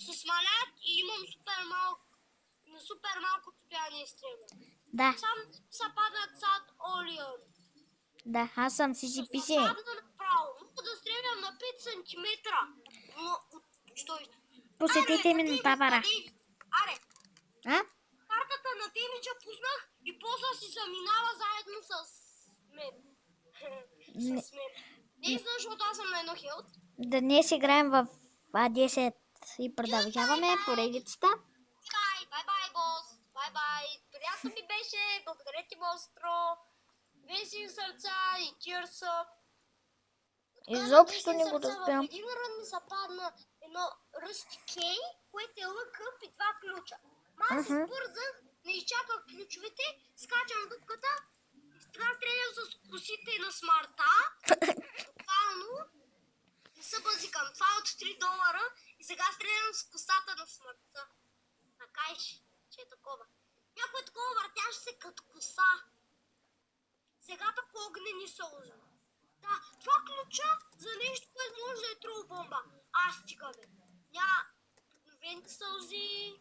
се смалят и имам на супер малко отстояние стрелям. Да, Сам са паднат сад Орион. да, аз съм си Ще пише. падна направо. Мога да стрелям на 5 сантиметра. Но, Посетите ми на тавара. Аре, А? картата на демиджа пуснах и после си заминава заедно с мен. С мен. Не знам, защото аз съм на едно хелт. Да днес играем в А10 и продължаваме поредицата. Бай, бос. Бай. Приятно ми беше. Благодаря ти, монстро. Веси сърца и тирса. Изобщо не го разбирам. В един рън ми се падна едно ръсти кей, което е лъкъп и 2 ключа. Аз се сбързах, не изчаках ключовете, скачам дупката, сега стрелям с косите на смарта. Буквално не се базикам. Това е от $3 и сега стрелям с косата на смъртта. Така че е такова. Някой такова въртяше се като коса. Сега тако огнени сълзи. Да, това ключа за нещо, което може да е трол бомба. Аз стига, бе. Венти сълзи.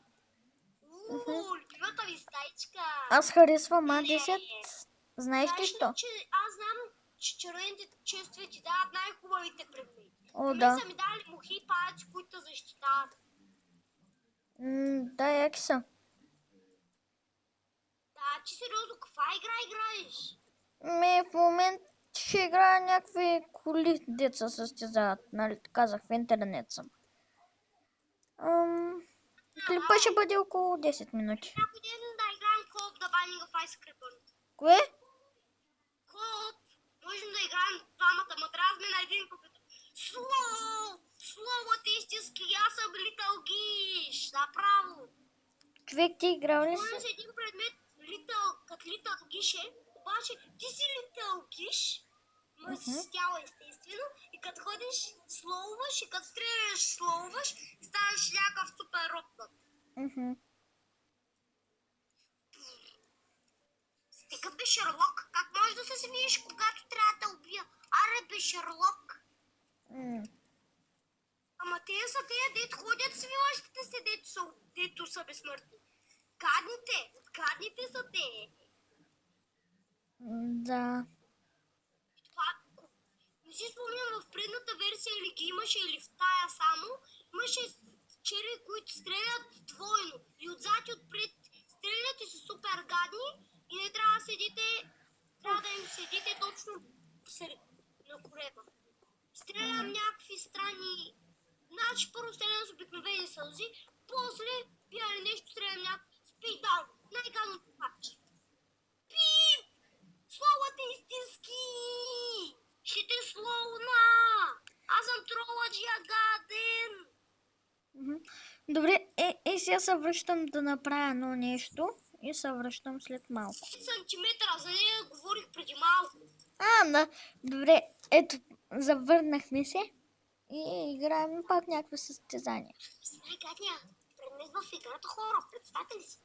Любимата ви стаичка. Аз харесвам А10. Знаеш ли що? Аз знам, че червените честове ти дават най-хубавите предмети. О, да. Са ми дали мухи и паяци, които защитават. Да, яки са. Да, ти сериозно, каква игра играеш? В момента ще играя някакви коли, деца състезават. Нали, казах, в интернет съм. Клипа ще бъде около 10 минути. Някой ден да играем Coop да Binding of Isaac Rebirth. Кое? Coop. Можем да играем двамата, ма трябва на един компютър. Слово истински, аз съм Little Gish. Направо. Човек, ти играл ли си? Спомням се един предмет, като Little Gish е, обаче ти си Little Gish, ма си с тяло естествено, и като ходиш слоуваш и като стреляш слоуваш, ставаш някакъв супер робот. Стига бе, Шерлок, как можеш да се свиеш, когато трябва да убия? Аре бе, Шерлок. Ама те са дето ходят свиващите се, дето са безсмъртни. Гадните са те. Да. Не си спомням, в предната версия или ги имаше, или в тая само, имаше черви, които стрелят двойно. И отзад и отпред стрелят и са супер гадни и не трябва да им седите точно на корема. Стрелям някакви странни. Значи първо стрелям с обикновени сълзи, после пия нещо стрелям някакви спейдаун. Най-гадното паче. Пип! Словът е истински! Ще те слоуна! Аз съм троладжия гаден! Добре, сега се връщам да направя едно нещо и се връщам след малко. 5 сантиметра, за нея говорих преди малко. Да. Добре, ето, завърнахме се и играем пак някакви състезания. Най-гадния предмет в играта хора, представете ли си?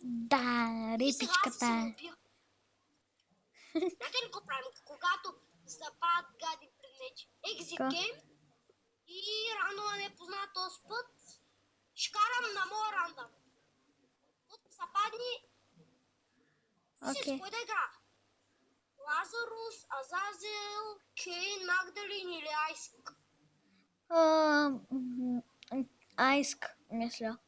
Да, репичката. Знаете ли какво правим, когато западат гадни предмети? Exit game и рано непознат този път ще карам на моя рандъм. От западни с кой да игра? Лазарус, Азазел, Кейн, Магдалин или Айск? Айск, мисля.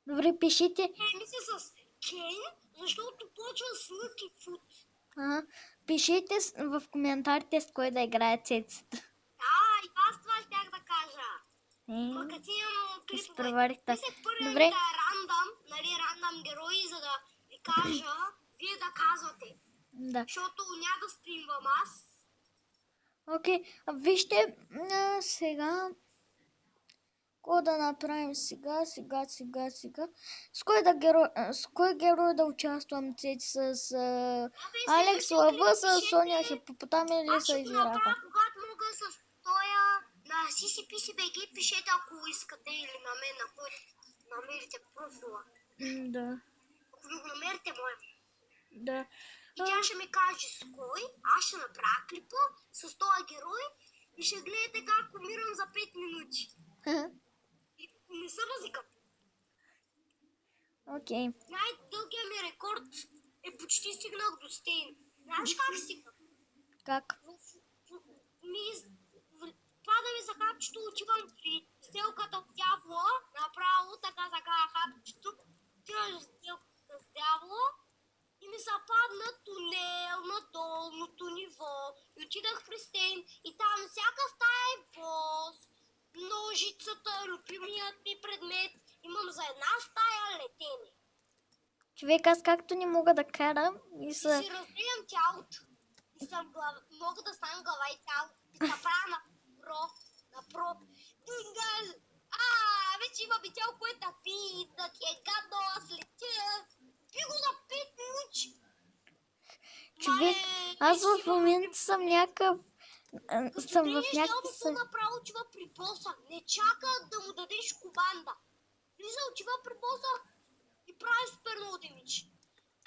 Добре, пишите. Мисля с Кейн, защото почва с Лъки Фут. Пишите в коментарите с кой да играе цецата. Да, и аз това щях да кажа. Макатино клипове. Изпреварихте. Добре. Рандъм герои, за да ви кажа, вие да казвате. Да. Защото няма да стримвам аз. Окей, вижте сега. Какво да направим сега? С кой герой да участвам? С Алекс Лъва, с Соня Хипопотами или с Жирафа? Когато мога с тоя на CCPCBG, пишете ако искате или на мен, на който намерите профила. Да. Ако ми го намерите, моя. Да. И тя ще ми каже с кой, аз ще направя клипа с този герой и ще гледате как умирам за 5 минути. Окей. Най-дългия ми рекорд е почти стигнах до Стейн. Знаеш как стигнах? Как? Пада ми за хапчето, отивам при сделката от дявола, направо така хапчето, отивам в сделката с дявола и ми западна тунел на долното ниво. И отидах при Стейн и там всяка стая е бос. Ножицата, любимият ми предмет. Имам за една стая летене. Човек, аз както не мога да карам и И са... си развивам тялото. И мога да стана глава и тяло. И да правя на про. Дингал! Вече има видео, което да ти е гадно, аз летя. Би го за 5 минути. Човек, аз в момента съм някакъв... Съм в някакъв... някакъв... направо отива при боса. Не чака да му дадеш команда. Влиза, отива при боса и прави супер много демидж.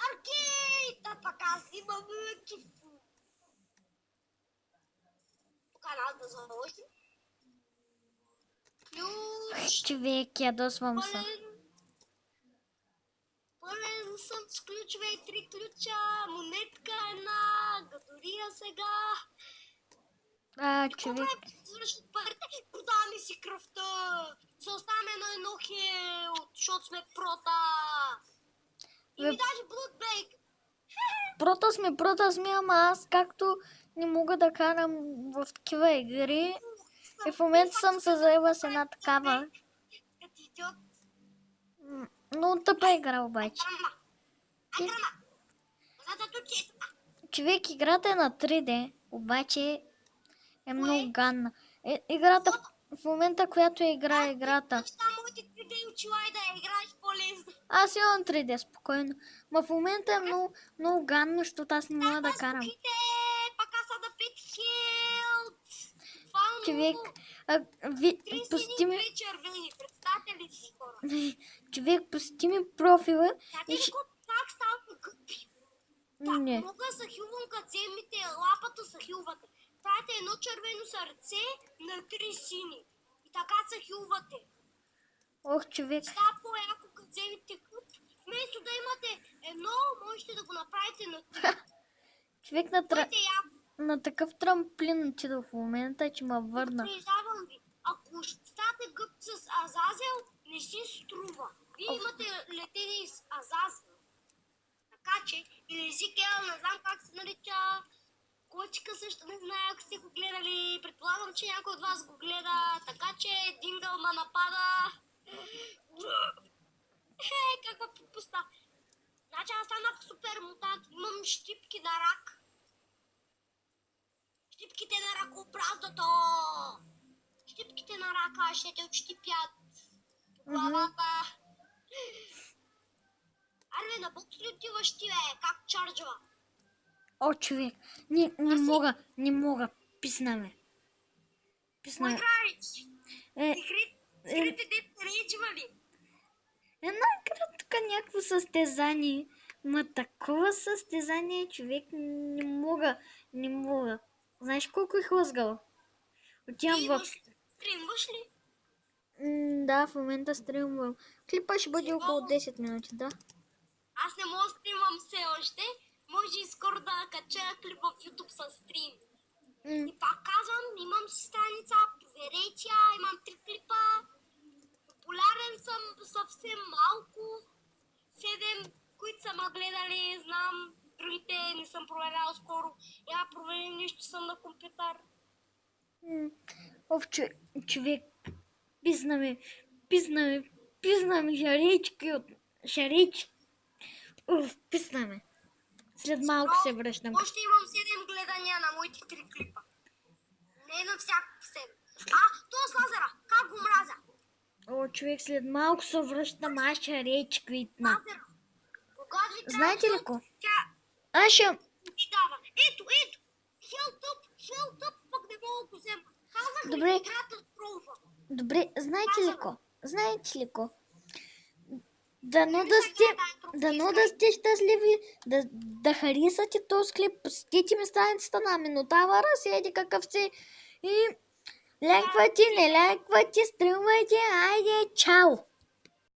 Аркейт! А пък аз имам кифу. Тук аз да заложим. Ключ. Човек, ядосвам се. Пълен съм с ключове и 3 ключа. Монетка една. Гадория сега. Човек. Свършат парите, продаваме си кръвта. Се оставаме едно хел, защото сме прота. И ми даже Bloodbake. Прота сме, ама аз както не мога да карам в такива игри. И в момента съм се заела с една такава. Много тъпа игра обаче. Човек, играта е на 3D, обаче е много гадна. Играта в момента, която играе играта. Аз имам 3D, спокойно. Ма в момента е много гадно, защото аз не мога да карам. Човек, пусти ми... Човек, пусти ми профила и ще... Не. Мога да се хилвам като земите, лапата се хилвате. Правите едно червено сърце на 3 сини. И така се хилвате. Ох, човек. Става по-яко като вземете куп. Вместо да имате едно, можете да го направите на 3. Човек на такъв трамплин отида в момента, че ме върна. Предупреждавам ви, ако ще ставате гъб с Азазел, не си струва. Вие имате летени с Азазел. Така че, или Езикел, не знам как се нарича. Котика също не знае, ако сте го гледали. Предполагам, че някой от вас го гледа. Така че Дингъл ма напада. Каква пропуста. Значи аз станах супер мутант. Имам щипки на рак. Щипките на ракообразното. Щипките на рака ще те отщипят по главата. Арве, на бокс ли отиваш ти, бе? Как чарджва? О, човек, не мога. Писна ме. Кой играеш? Игрите деца рейджва ли? Една игра тук някакво състезание. Ма такова състезание, човек, не мога. Знаеш колко е хлъзгало? Отивам в... Стримваш ли? Да, в момента стримвам. Клипа ще бъде около 10 минути, да. Аз не мога да стримвам все още. Може и скоро да кача клип в YouTube с стрим. И пак казвам, имам си страница, проверете я, имам 3 клипа. Популярен съм съвсем малко. 7, които са ме гледали, знам. Другите не съм проверял скоро. Я проверим, нищо съм на компютър. Ов, човек, писна ми шарички от шарич. Уф, писна ме. След малко се връщам. Още имам 7 гледания на моите 3 клипа. Не на всяко 7. То с лазера, как го мразя? О, човек, след малко се връщам, аз шарич квитна. Когато ви знаете ли ко? Тя... Аз ще... дава. Ето. Хелтъп, пък не мога да го взема. Казах Добре. ли играта с профа? Добре, знаете ли ко? Дано да сте щастливи, да харесате този клип, посетите ми страницата на Минотавъра, седи какъв си и лайквайте, не лайквайте, стримвайте, айде, чао!